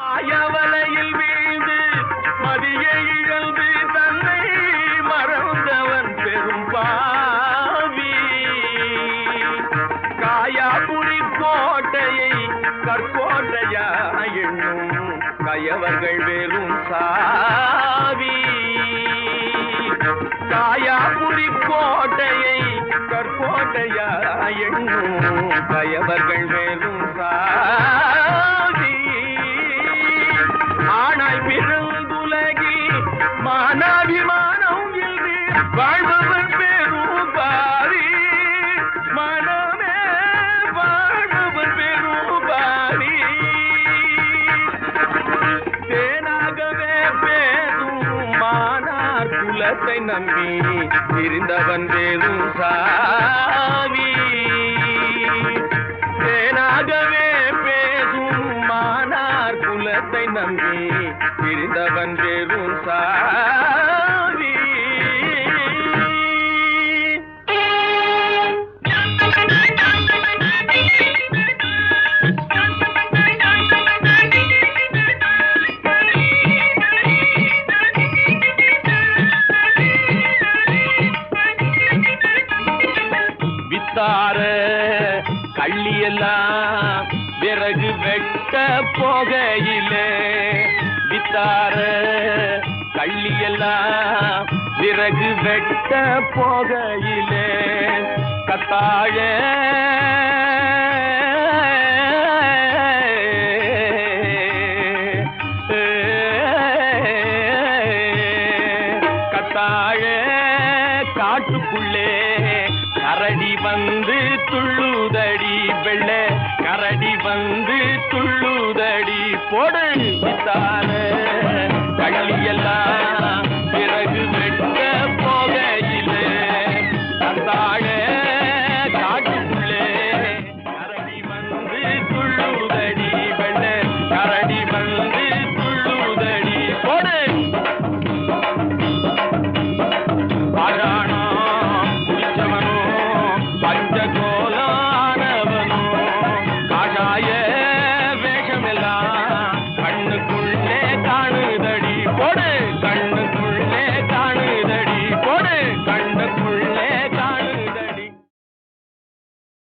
ஆயவலையில் வீழ்ந்து மதியை இழந்து தன்னை மறந்தவன் பெரும் பாவி. காயாபுரி கோட்டையை கற்கோட்டையா எண்ணும் கயவர்கள் வெறும் சாவி. காயாபுரி கோட்டையை கற்கோட்டையா எண்ணும் கயவர்கள் வெறும் சாவி. ஆனாய் பிறந்துலகில் மானாபிமானம் இன்றி வாழ்பவன் பெரும் பாவி. மனமே வாழ்பவன் பெரும் பாவி. தேனாகவே பேரும் மானார் குலத்தை நம்பி இருந்தவன் பெரும் சாவி. தேனாகவே பேசும் மானார் குலத்தை நம்பி இருந்தவன் பெரும் சாவி. வித்தார கள்ளியெல்லாம் விறகு வெட்ட போகையிலே, வித்தார கள்ளியெல்லாம் விறகு வெட்ட போகையிலே, கத்தாழ கத்தாழ காட்டுக்குள்ளே கரடி வந்து துள்ளுதடி, வெள்ள கரடி வந்து துள்ளுதடி. போடு வித்தார கள்ளி